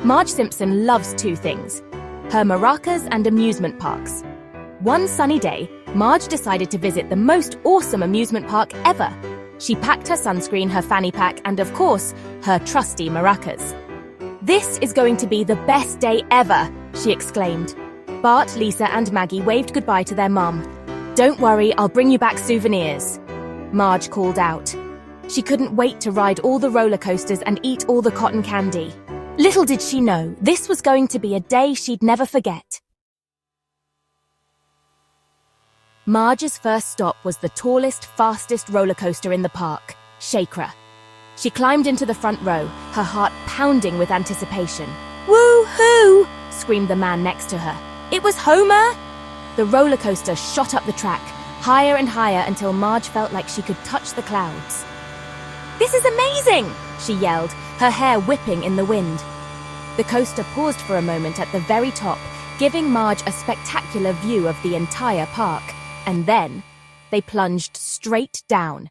Marge Simpson loves two things: her maracas and amusement parks. One sunny day, Marge decided to visit the most awesome amusement park ever. She packed her sunscreen, her fanny pack, and of course, her trusty maracas. "This is going to be the best day ever," she exclaimed. Bart, Lisa, and Maggie waved goodbye to their mum. "Don't worry, I'll bring you back souvenirs," Marge called out. She couldn't wait to ride all the roller coasters and eat all the cotton candy. Little did she know, this was going to be a day she'd never forget. Marge's first stop was the tallest, fastest roller coaster in the park, Shakra. She climbed into the front row, her heart pounding with anticipation. "Woo-hoo!" screamed the man next to her. "It was Homer!" The roller coaster shot up the track, higher and higher until Marge felt like she could touch the clouds. "This is amazing!" she yelled, her hair whipping in the wind. The coaster paused for a moment at the very top, giving Marge a spectacular view of the entire park. And then, they plunged straight down.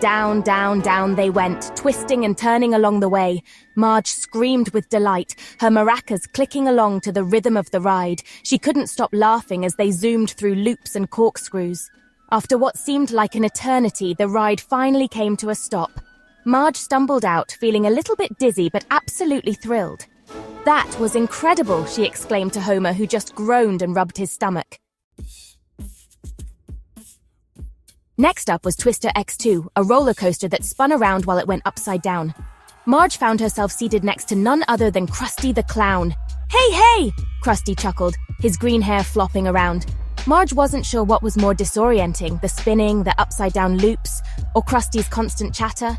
Down, down, down they went, twisting and turning along the way. Marge screamed with delight, her maracas clicking along to the rhythm of the ride. She couldn't stop laughing as they zoomed through loops and corkscrews. After what seemed like an eternity, the ride finally came to a stop. Marge stumbled out, feeling a little bit dizzy but absolutely thrilled. "That was incredible," she exclaimed to Homer, who just groaned and rubbed his stomach. Next up was Twister X2, a roller coaster that spun around while it went upside down. Marge found herself seated next to none other than Krusty the Clown. "Hey, hey!" Krusty chuckled, his green hair flopping around. Marge wasn't sure what was more disorienting, the spinning, the upside-down loops, or Krusty's constant chatter.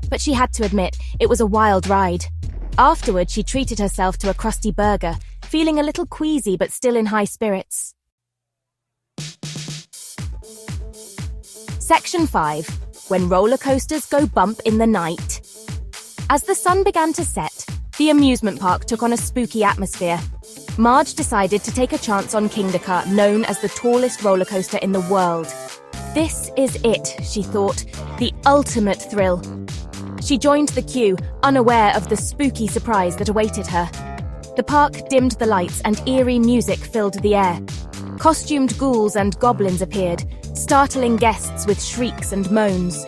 But she had to admit, it was a wild ride. Afterward, she treated herself to a Krusty burger, feeling a little queasy but still in high spirits. Section 5. When roller coasters go bump in the night. As the sun began to set, the amusement park took on a spooky atmosphere. Marge decided to take a chance on Kingda, known as the tallest roller coaster in the world. This is it, she thought, the ultimate thrill. She joined the queue, unaware of the spooky surprise that awaited her. The park dimmed the lights and eerie music filled the air. Costumed ghouls and goblins appeared, startling guests with shrieks and moans.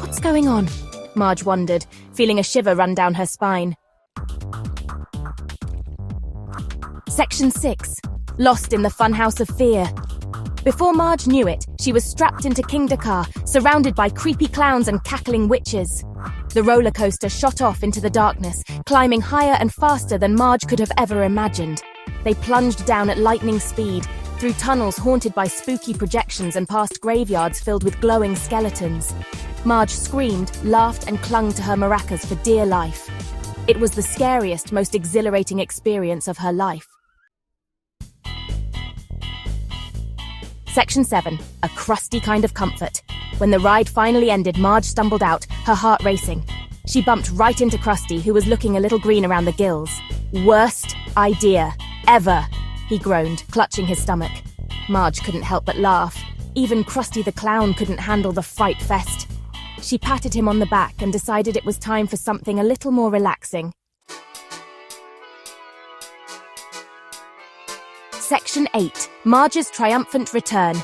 "What's going on?" Marge wondered, feeling a shiver run down her spine. Section 6. Lost in the funhouse of fear. Before Marge knew it, she was strapped into Kingda, surrounded by creepy clowns and cackling witches. The roller coaster shot off into the darkness, climbing higher and faster than Marge could have ever imagined. They plunged down at lightning speed, through tunnels haunted by spooky projections and past graveyards filled with glowing skeletons. Marge screamed, laughed, and clung to her maracas for dear life. It was the scariest, most exhilarating experience of her life. Section 7. A crusty kind of comfort. When the ride finally ended, Marge stumbled out, her heart racing. She bumped right into Krusty, who was looking a little green around the gills. "Worst idea ever," he groaned, clutching his stomach. Marge couldn't help but laugh. Even Krusty the Clown couldn't handle the Frightfest. She patted him on the back and decided it was time for something a little more relaxing. Section 8. Marge's triumphant return.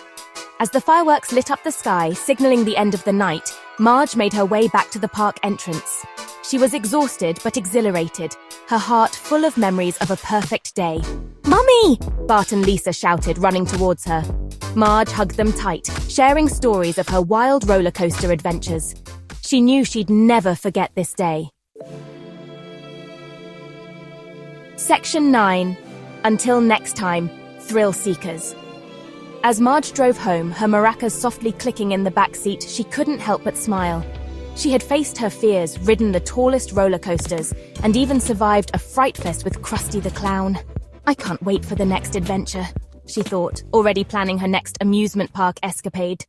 As the fireworks lit up the sky, signaling the end of the night, Marge made her way back to the park entrance. She was exhausted but exhilarated, her heart full of memories of a perfect day. "Mummy!" Bart and Lisa shouted, running towards her. Marge hugged them tight, sharing stories of her wild roller coaster adventures. She knew she'd never forget this day. Section 9. Until next time, thrill seekers. As Marge drove home, her maracas softly clicking in the back seat, she couldn't help but smile. She had faced her fears, ridden the tallest roller coasters, and even survived a Frightfest with Krusty the Clown. "I can't wait for the next adventure," she thought, already planning her next amusement park escapade.